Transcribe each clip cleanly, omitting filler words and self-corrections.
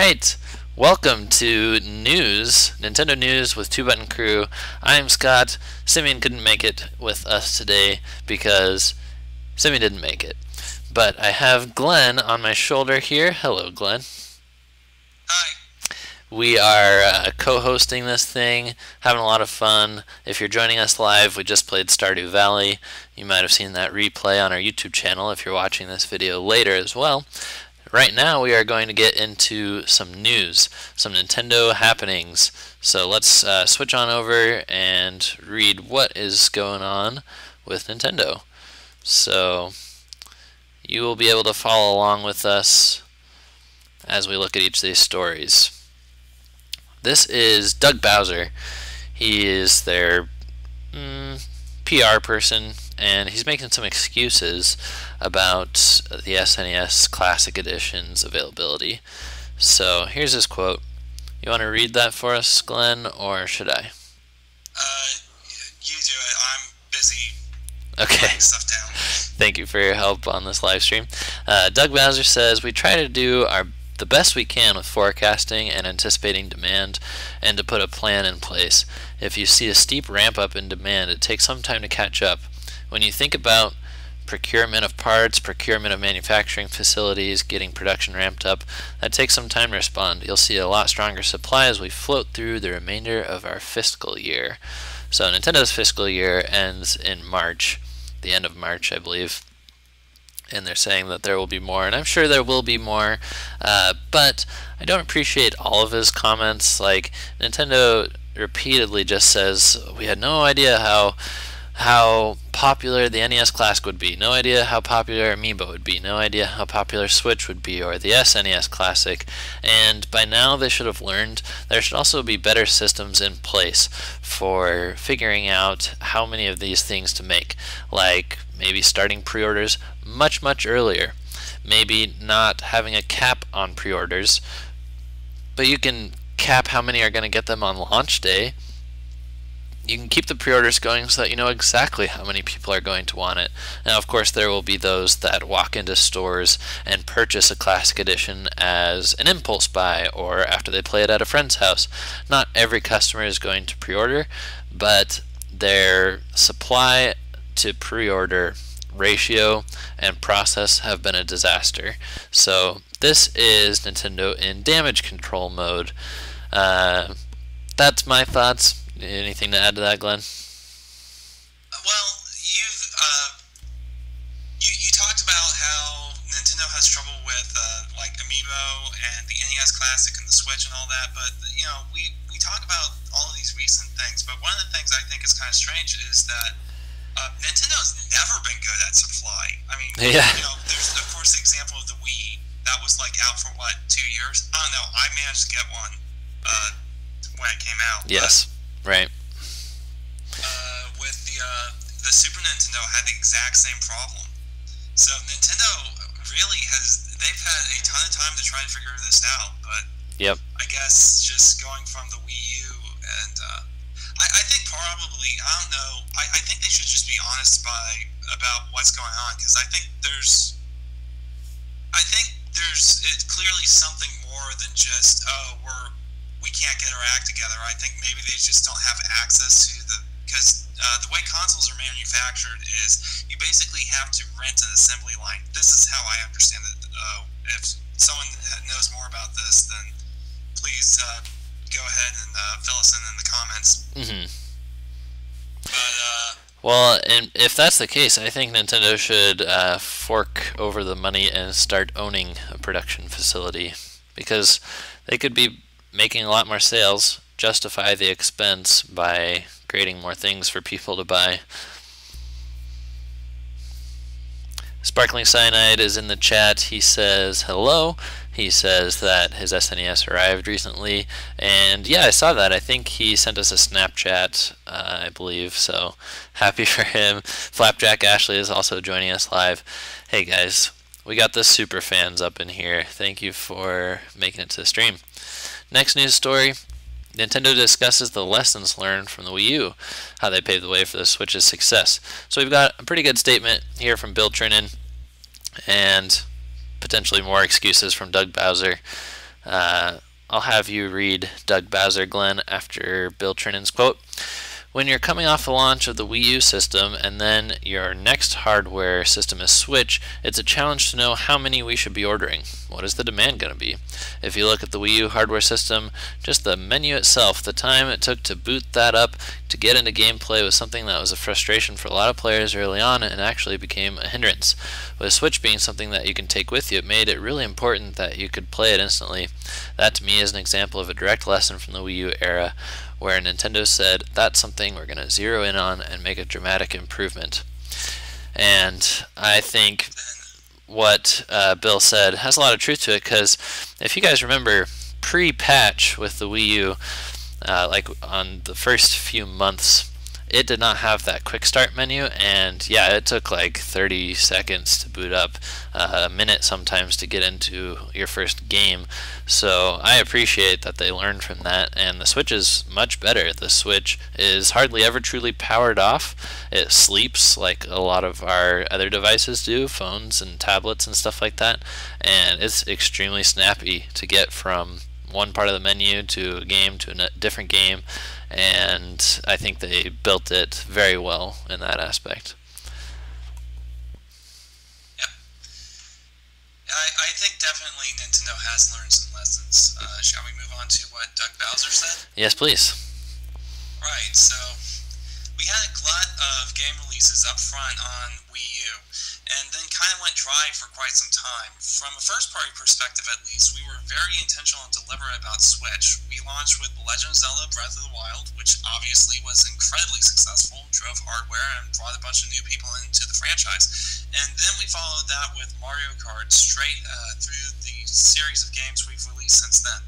Alright, welcome to Nintendo News with Two Button Crew. I'm Scott. Simeon couldn't make it with us today because Simeon didn't make it. But I have Glenn on my shoulder here. Hello, Glenn. Hi. We are co-hosting this thing, having a lot of fun. If you're joining us live, we just played Stardew Valley. You might have seen that replay on our YouTube channel if you're watching this video later as well. Right now we are going to get into some news, some Nintendo happenings. So let's switch on over and read what is going on with Nintendo. So you will be able to follow along with us as we look at each of these stories. This is Doug Bowser. He is their PR person, and he's making some excuses about the SNES Classic Edition's availability. So here's his quote. You want to read that for us, Glenn, or should I? You do it. I'm busy writing stuff down. Thank you for your help on this live stream. Doug Bowser says, we try to do the best we can with forecasting and anticipating demand and to put a plan in place. If you see a steep ramp up in demand, it takes some time to catch up. When you think about procurement of parts, procurement of manufacturing facilities, getting production ramped up, that takes some time to respond. You'll see a lot stronger supply as we float through the remainder of our fiscal year. So Nintendo's fiscal year ends in March, the end of March, I believe. And they're saying that there will be more, and I'm sure there will be more, but I don't appreciate all of his comments. Like, Nintendo repeatedly just says, we had no idea how popular the NES Classic would be, no idea how popular Amiibo would be, no idea how popular Switch would be, or the SNES Classic, and by now they should have learned there should also be better systems in place for figuring out how many of these things to make, like maybe starting pre-orders much earlier, maybe not having a cap on pre-orders, but you can cap how many are going to get them on launch day. You can keep the pre-orders going so that you know exactly how many people are going to want it. Now, of course, there will be those that walk into stores and purchase a Classic Edition as an impulse buy or after they play it at a friend's house. Not every customer is going to pre-order, but their supply to pre-order ratio and process have been a disaster. So this is Nintendo in damage control mode. That's my thoughts. Anything to add to that, Glenn? Well, you talked about how Nintendo has trouble with like Amiibo and the NES Classic and the Switch and all that, but you know we talk about all of these recent things, but one of the things I think is kind of strange is that Nintendo's never been good at supply. I mean, yeah. You know, there's of course the example of the Wii that was like out for what, 2 years? I don't know. I managed to get one when it came out. Yes. Right. With the Super Nintendo had the exact same problem. So Nintendo really they've had a ton of time to try to figure this out, but yep. I guess just going from the Wii U and I think probably, I don't know, I think they should just be honest about what's going on, because I think there's it's clearly something more than just, we can't get our act together. I think maybe they just don't have access to because the way consoles are manufactured is you basically have to rent an assembly line. This is how I understand it. If someone knows more about this, then please go ahead and fill us in the comments. Mm-hmm. But, well, and if that's the case, I think Nintendo should fork over the money and start owning a production facility, because they could be making a lot more sales, justify the expense by creating more things for people to buy. Sparkling Cyanide is in the chat. He says hello. He says that his SNES arrived recently, and yeah, I saw that. I think he sent us a Snapchat, I believe, so happy for him. Flapjack Ashley is also joining us live. Hey guys, we got the super fans up in here. Thank you for making it to the stream. Next news story, Nintendo discusses the lessons learned from the Wii U, how they paved the way for the Switch's success. So we've got a pretty good statement here from Bill Trinan, and potentially more excuses from Doug Bowser. I'll have you read Doug Bowser, Glenn, after Bill Trinnan's quote. When you're coming off the launch of the Wii U system and then your next hardware system is Switch, it's a challenge to know how many we should be ordering. What is the demand going to be? If you look at the Wii U hardware system, just the menu itself, the time it took to boot that up to get into gameplay was something that was a frustration for a lot of players early on and actually became a hindrance. With Switch being something that you can take with you, it made it really important that you could play it instantly. That to me is an example of a direct lesson from the Wii U era, where Nintendo said, that's something we're going to zero in on and make a dramatic improvement. And I think what Bill said has a lot of truth to it, because if you guys remember, pre-patch with the Wii U, like on the first few months, it did not have that quick start menu, and yeah, it took like 30 seconds to boot up, a minute sometimes to get into your first game. So I appreciate that they learned from that, and the Switch is much better. The Switch is hardly ever truly powered off. It sleeps like a lot of our other devices do, phones and tablets and stuff like that, and it's extremely snappy to get from one part of the menu to a game to a different game, and I think they built it very well in that aspect. Yep. I think definitely Nintendo has learned some lessons. Shall we move on to what Doug Bowser said? Yes, please. Right, so we had a glut of game releases up front on Wii U, and then kind of went dry for quite some time. From a first-party perspective, at least, we were very intentional and deliberate about Switch. We launched with The Legend of Zelda Breath of the Wild, which obviously was incredibly successful, drove hardware, and brought a bunch of new people into the franchise. And then we followed that with Mario Kart straight through the series of games we've released since then.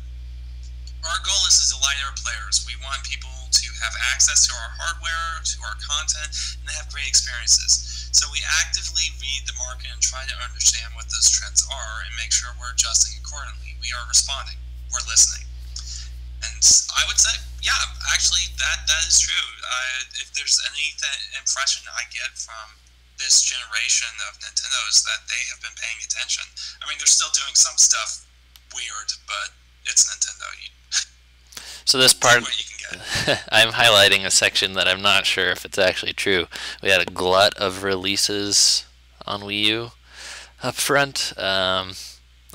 Our goal is to delight our players. We want people to have access to our hardware, to our content, and have great experiences. So we actively read the market and try to understand what those trends are and make sure we're adjusting accordingly. We are responding. We're listening. And I would say, yeah, actually, that is true. If there's any impression I get from this generation of Nintendos, that they have been paying attention. I mean, they're still doing some stuff weird, but it's Nintendo. So this part, I'm highlighting a section that I'm not sure if it's actually true. We had a glut of releases on Wii U up front. There were like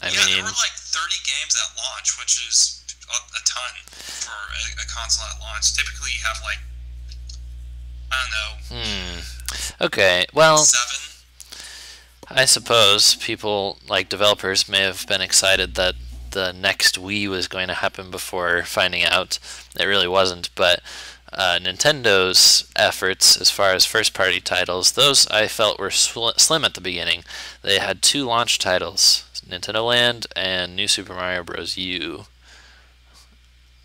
30 games at launch, which is a ton for a console at launch. Typically you have like, I don't know. Okay, well, 7. I suppose people, like developers, may have been excited that the next Wii was going to happen before finding out it really wasn't, but Nintendo's efforts as far as first-party titles, those I felt were slim at the beginning. They had 2 launch titles, Nintendo Land and New Super Mario Bros. U.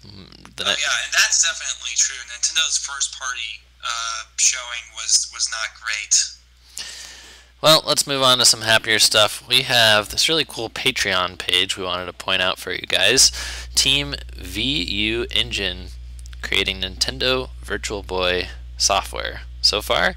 Yeah, and that's definitely true. Nintendo's first-party showing was not great. Well, let's move on to some happier stuff. We have this really cool Patreon page we wanted to point out for you guys. Team VU Engine creating Nintendo Virtual Boy software. So far,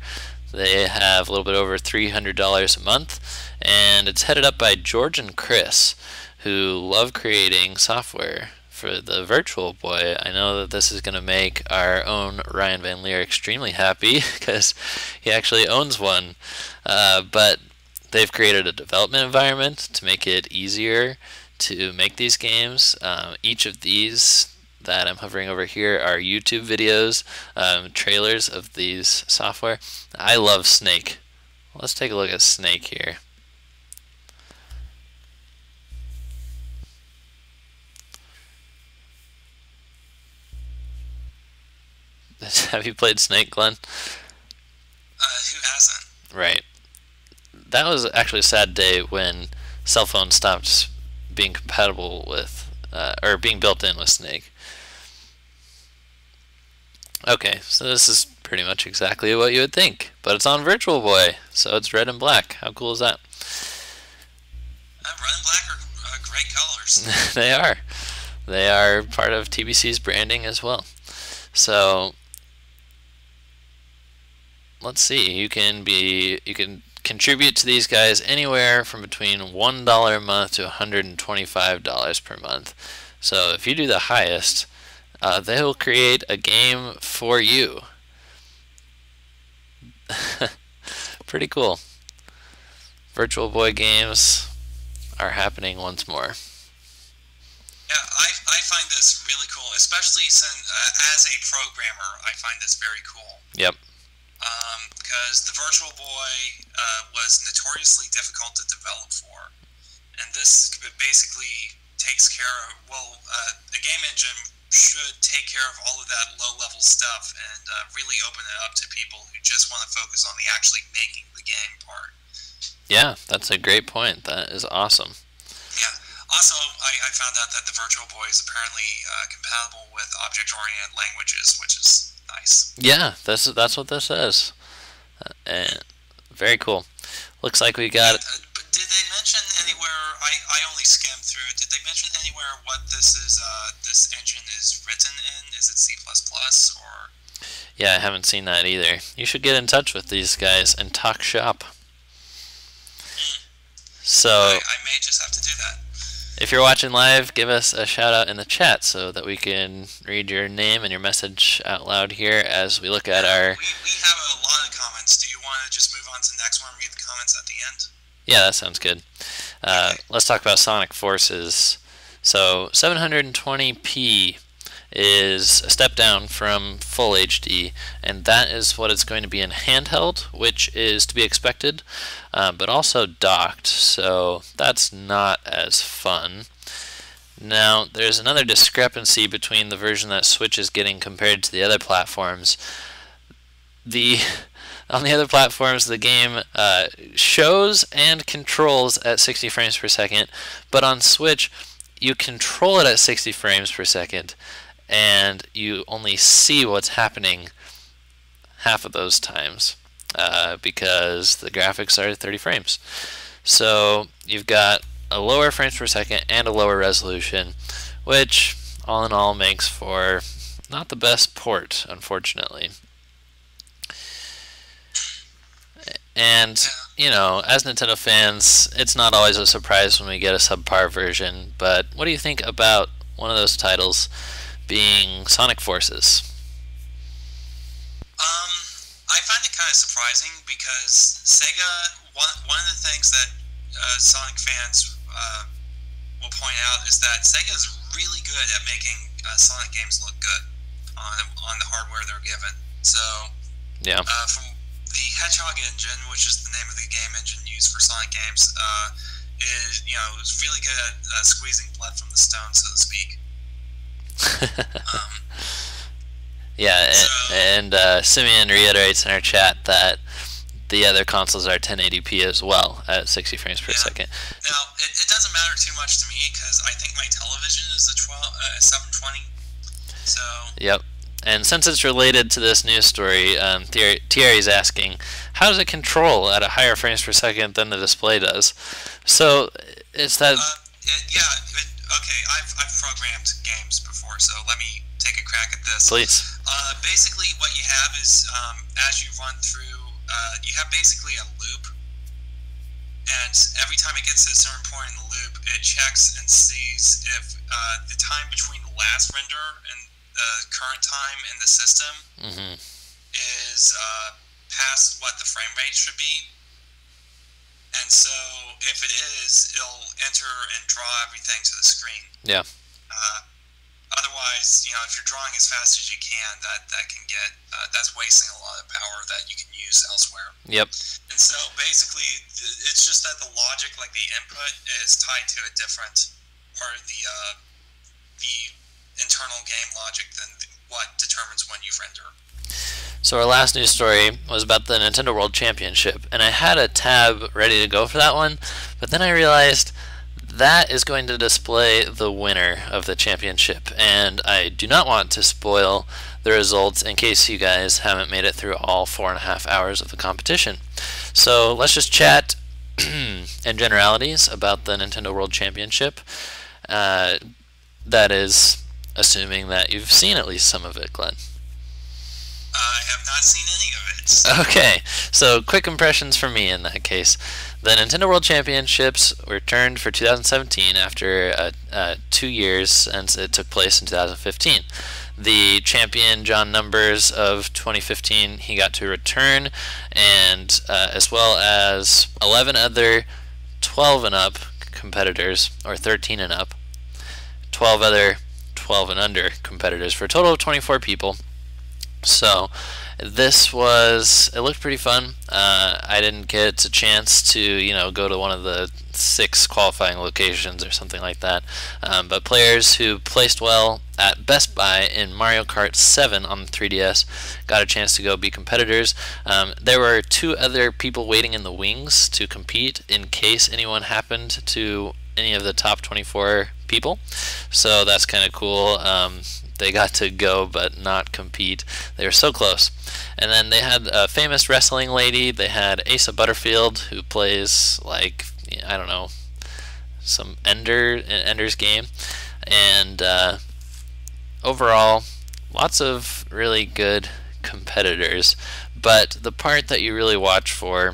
they have a little bit over $300 a month, and it's headed up by George and Chris, who love creating software for the Virtual Boy. I know that this is going to make our own Ryan Van Leer extremely happy because he actually owns one. But they've created a development environment to make it easier to make these games. Each of these that I'm hovering over here are YouTube videos, trailers of these software. I love Snake. Let's take a look at Snake here. Have you played Snake, Glenn? Who hasn't? Right. That was actually a sad day when cell phones stopped being compatible with, or being built in with Snake. Okay, so this is pretty much exactly what you would think, but it's on Virtual Boy, so it's red and black. How cool is that? Red and black are great colors. They are. They are part of TBC's branding as well. So let's see. You can contribute to these guys anywhere from between $1 a month to $125 per month. So if you do the highest, they will create a game for you. Pretty cool. Virtual Boy games are happening once more. Yeah, I find this really cool, especially since as a programmer, I find this very cool. Yep. Because the Virtual Boy was notoriously difficult to develop for, and this basically takes care of, a game engine should take care of all of that low-level stuff and really open it up to people who just want to focus on the actually making the game part. Yeah, that's a great point. That is awesome. Yeah. Also, I found out that the Virtual Boy is apparently compatible with object-oriented languages, which is nice. Yeah, that's what this says. And very cool. Looks like we got. But did they mention anywhere? I only skimmed through it. Did they mention anywhere what this is? This engine is written in? Is it C++ or? Yeah, I haven't seen that either. You should get in touch with these guys and talk shop. So I may just have to do that. If you're watching live, give us a shout out in the chat so that we can read your name and your message out loud here as we look at our. We have a lot of comments. Do you want to just move on to the next one and read the comments at the end? Yeah, that sounds good. Okay. Let's talk about Sonic Forces. So 720p is a step down from full HD, and that is what it's going to be in handheld, which is to be expected, but also docked, so that's not as fun. Now, there's another discrepancy between the version that Switch is getting compared to the other platforms. On the other platforms, the game shows and controls at 60 frames per second, but on Switch, you control it at 60 frames per second, and you only see what's happening half of those times because the graphics are 30 frames. So you've got a lower frames per second and a lower resolution, which all in all makes for not the best port, unfortunately. And, you know, as Nintendo fans, it's not always a surprise when we get a subpar version, but what do you think about one of those titles being Sonic Forces? I find it kind of surprising because Sega, one of the things that Sonic fans will point out is that Sega is really good at making Sonic games look good on the hardware they're given. So, yeah. From the Hedgehog engine, which is the name of the game engine used for Sonic games, is really good at squeezing blood from the stone, so to speak. Yeah, and Simeon reiterates in our chat that the other consoles are 1080p as well at 60 frames per second. Now, it doesn't matter too much to me because I think my television is a 720. So. Yep. And since it's related to this news story, Thierry's asking, how does it control at a higher frames per second than the display does? So it's that. Okay, I've programmed games before, so let me take a crack at this. Please. Basically, what you have is as you run through, you have basically a loop, and every time it gets to a certain point in the loop, it checks and sees if the time between the last render and the current time in the system is past what the frame rate should be. And so, if it is, it'll enter and draw everything to the screen. Yeah. Otherwise, if you're drawing as fast as you can, that can get that's wasting a lot of power that you can use elsewhere. Yep. And so, basically, it's just that the logic, like the input, is tied to a different part of the internal game logic than what determines when you render. So our last news story was about the Nintendo World Championship, and I had a tab ready to go for that one, but then I realized that is going to display the winner of the championship, and I do not want to spoil the results in case you guys haven't made it through all 4.5 hours of the competition. So let's just chat in generalities about the Nintendo World Championship. That is assuming that you've seen at least some of it, Glenn. I have not seen any of it. Okay, so quick impressions for me in that case. The Nintendo World Championships returned for 2017 after 2 years since it took place in 2015. The champion, John Numbers, of 2015, he got to return, and as well as 11 other 12 and up competitors, or 13 and up, 12 other 12 and under competitors, for a total of 24 people. So this was, it looked pretty fun. I didn't get a chance to go to one of the 6 qualifying locations or something like that, but players who placed well at Best Buy in Mario Kart 7 on the 3DS got a chance to go be competitors. There were 2 other people waiting in the wings to compete in case anyone happened to any of the top 24 people, so that's kind of cool. They got to go but not compete. They were so close. And then they had a famous wrestling lady. They had Asa Butterfield, who plays, like, I don't know, some Ender's Game. And overall, lots of really good competitors. But the part that you really watch for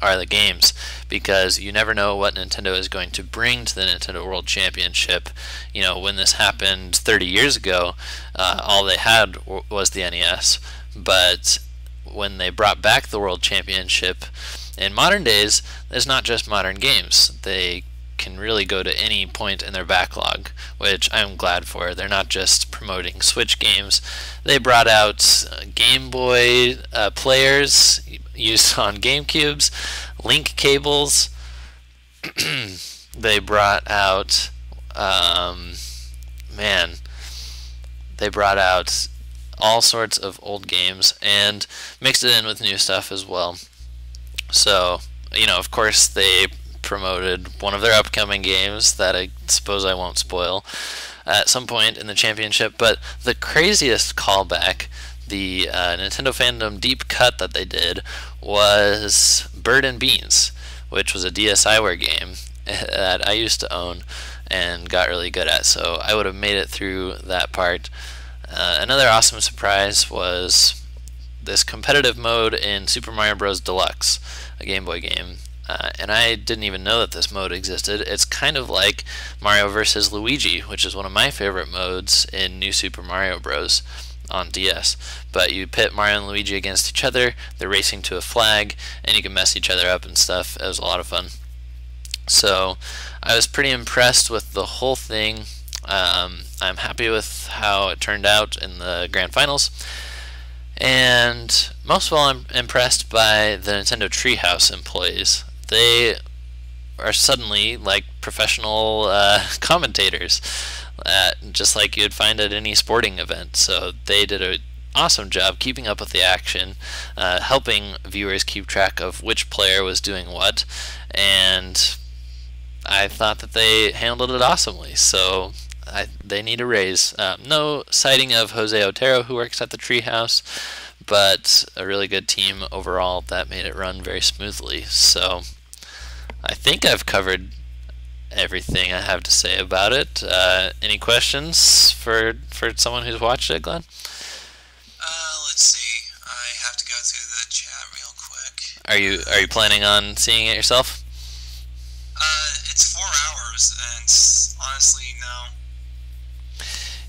are the games, because you never know what Nintendo is going to bring to the Nintendo World Championship. When this happened 30 years ago, all they had was the NES, but when they brought back the World Championship in modern days, there's not just modern games. They can really go to any point in their backlog, which I'm glad for. They're not just promoting Switch games. They brought out Game Boy players used on GameCubes, link cables. They brought out, they brought out all sorts of old games and mixed it in with new stuff as well. So, of course, they promoted one of their upcoming games that I suppose I won't spoil at some point in the championship, but the craziest callback, the Nintendo Fandom deep cut that they did, was Bird and Beans, which was a DSiWare game that I used to own and got really good at, so I would have made it through that part. Another awesome surprise was this competitive mode in Super Mario Bros. Deluxe, a Game Boy game. And I didn't even know that this mode existed. It's kind of like Mario vs. Luigi, which is one of my favorite modes in New Super Mario Bros. On DS. But you pit Mario and Luigi against each other, they're racing to a flag, and you can mess each other up and stuff. It was a lot of fun. So I was pretty impressed with the whole thing. I'm happy with how it turned out in the grand finals. And most of all, I'm impressed by the Nintendo Treehouse employees. They are suddenly like professional commentators, just like you'd find at any sporting event. So they did an awesome job keeping up with the action, helping viewers keep track of which player was doing what, and I thought that they handled it awesomely. So they need a raise. No citing of Jose Otero, who works at the Treehouse, but a really good team overall that made it run very smoothly. So I think I've covered everything I have to say about it. Any questions for someone who's watched it, Glenn? Let's see. I have to go through the chat real quick. Are you planning on seeing it yourself? It's 4 hours, and honestly, no.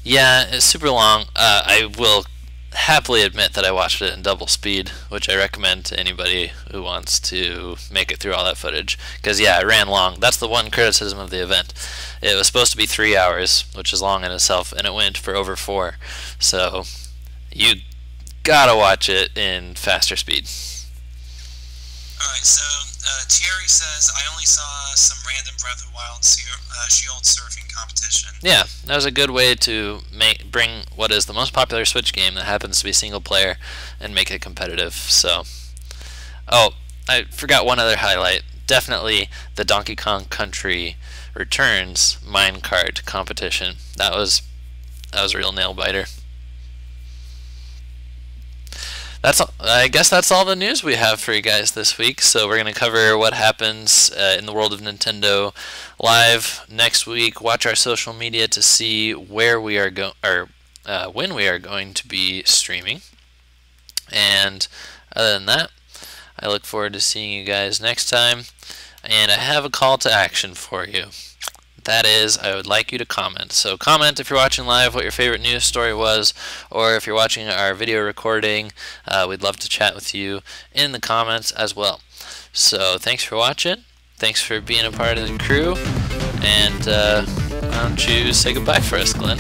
Yeah, it's super long. I will happily admit that I watched it in double speed, which I recommend to anybody who wants to make it through all that footage. Because, yeah, it ran long. That's the one criticism of the event. It was supposed to be 3 hours, which is long in itself, and it went for over 4. So you gotta watch it in faster speed. Alright, so Thierry says, I only saw some random Breath of the Wild shield surfing competition. Yeah, that was a good way to bring what is the most popular Switch game that happens to be single player and make it competitive. So, oh, I forgot one other highlight. Definitely the Donkey Kong Country Returns minecart competition. That was a real nail biter. That's all, I guess that's all the news we have for you guys this week. So we're going to cover what happens in the world of Nintendo live next week. Watch our social media to see where we are when we are going to be streaming. And other than that, I look forward to seeing you guys next time. And I have a call to action for you. That is, I would like you to comment. So comment if you're watching live what your favorite news story was, or if you're watching our video recording, we'd love to chat with you in the comments as well. So thanks for watching. Thanks for being a part of the crew. And why don't you say goodbye for us, Glenn?